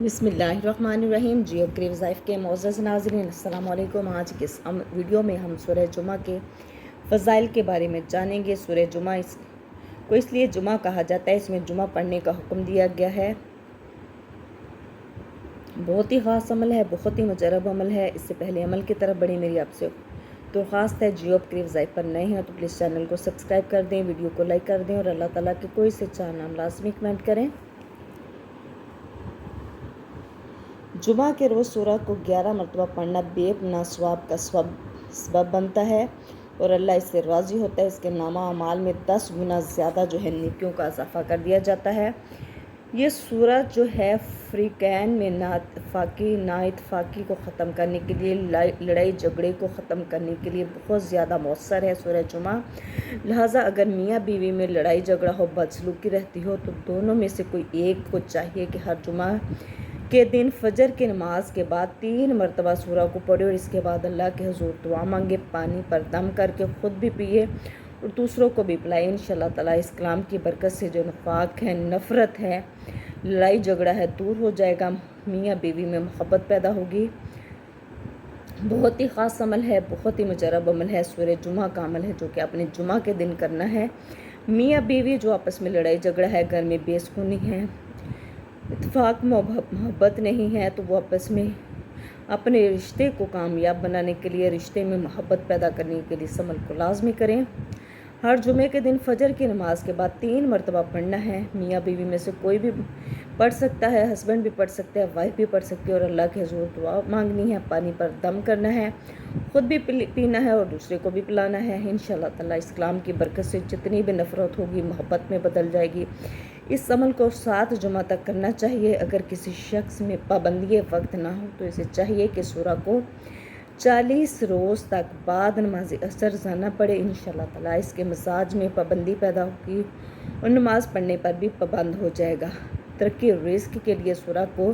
बिस्मिल्लाहिर्रहमानिर्रहीम। जियो क्रिव ज़ाइफ़ के मोअज़्ज़ज़ नाज़रीन, अस्सलाम वालेकुम। आज के इस वीडियो में हम सूरह जुमा के फ़ज़ाइल के बारे में जानेंगे। सूरह जुमा को इसलिए जुमा कहा जाता है, इसमें जुमा पढ़ने का हुक्म दिया गया है। बहुत ही ख़ास अमल है, बहुत ही मुजरब अमल है। इससे पहले अमल की तरफ बढ़े, मेरी आपसे दरख्वास्त है, जियो क्रिव ज़ाइफ़ पर नए हैं तो प्लीज़ चैनल को सब्सक्राइब कर दें, वीडियो को लाइक कर दें और अल्लाह ताला के कोई से चार नाम लाजमी कमेंट करें। जुमा के रोज़ सूरह को 11 मरतबा पढ़ना बेपनाह सवाब का सबब बनता है और अल्लाह इससे राज़ी होता है। इसके नामा अमाल में 10 गुना ज़्यादा जो है नेकियों का इजाफ़ा कर दिया जाता है। ये सूरह जो है फ़रीक़ैन में नाइतफ़ाक़ी को ख़त्म करने के लिए, लड़ाई झगड़े को ख़त्म करने के लिए बहुत ज़्यादा मौसर है सूरह जुमा। लिहाजा अगर मियाँ बीवी में लड़ाई झगड़ा हो, बदसलूकी रहती हो, तो दोनों में से कोई एक को चाहिए कि हर जुमा के दिन फजर की नमाज के बाद 3 मरतबा सूरह को पढ़े और इसके बाद अल्लाह के हुजूर दुआ मांगे, पानी पर दम करके ख़ुद भी पिए और दूसरों को भी पिलाए। इंशाअल्लाह ताला इस कलाम की बरकत से जो नफाक है, नफ़रत है, लड़ाई झगड़ा है, दूर हो जाएगा। मियाँ बीवी में मोहब्बत पैदा होगी। बहुत ही ख़ास अमल है, बहुत ही मुजरब अमल है, सूरह जुमा का अमल है जो कि आपने जुमा के दिन करना है। मियाँ बीवी जो आपस में लड़ाई झगड़ा है, घर में बेसुकूनी है, इत्तेफाक मोहब्बत नहीं है, तो वो आपस में अपने रिश्ते को कामयाब बनाने के लिए, रिश्ते में मोहब्बत पैदा करने के लिए इस अमल को लाजमी करें। हर जुमे के दिन फजर की नमाज के बाद 3 मरतबा पढ़ना है। मियाँ बीवी में से कोई भी पढ़ सकता है, हस्बैंड भी पढ़ सकते हैं, वाइफ भी पढ़ सकती है और अल्लाह के हुजूर दुआ मांगनी है, पानी पर दम करना है, ख़ुद भी पीना है और दूसरे को भी पिलाना है। इंशाअल्लाह ताला इस कलाम की बरकत से जितनी भी नफ़रत होगी मोहब्बत में बदल जाएगी। इस अमल को 7 जुमा तक करना चाहिए। अगर किसी शख्स में पाबंदी वक्त ना हो तो इसे चाहिए कि सूरह को 40 रोज़ तक बाद नमाज असर जाना पड़े। इंशाअल्लाह ताला इसके मजाज में पाबंदी पैदा होगी और नमाज पढ़ने पर भी पाबंद हो जाएगा। तरक्की रिज़्क़ के लिए सूरह को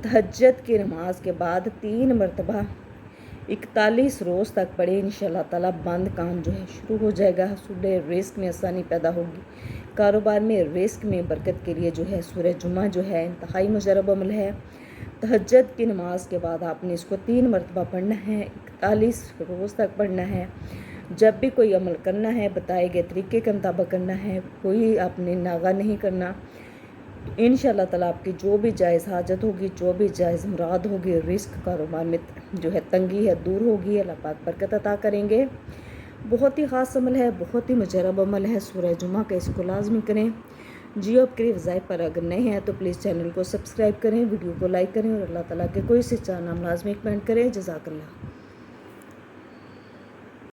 तहज्जुद की नमाज के बाद 3 मरतबा 41 रोज़ तक पढ़े। इंशाअल्लाह ताला बंद काम जो है शुरू हो जाएगा। सूरह रिज़्क़ में आसानी पैदा होगी, कारोबार में, रिज़्क़ में बरकत के लिए जो है सूरह जुमा जो है इंतहाई मुजरब अमल है। तहज्जुद की नमाज के बाद आपने इसको 3 मरतबा पढ़ना है, 41 रोज़ तक पढ़ना है। जब भी कोई अमल करना है बताए गए तरीके के मुताबिक करना है, कोई आपने नागा नहीं करना। इंशाअल्लाह ताला आपकी जो भी जायज़ हाजत होगी, जो भी जायज़ मुराद होगी, रिज़्क़ कारोबार में जो है तंगी है दूर होगी, अल्लाह पाक बरकत अता करेंगे। बहुत ही ख़ास अमल है, बहुत ही मुजरब अमल है सूरह जुमा का, इसको लाजमी करें। जियो क्रिव ज़ाइफ़ पर अगर नए हैं तो प्लीज़ चैनल को सब्सक्राइब करें, वीडियो को लाइक करें और अल्लाह ताला के कोई से चार नाम लाजमी कमेंट करें। जज़ाकल्लाह।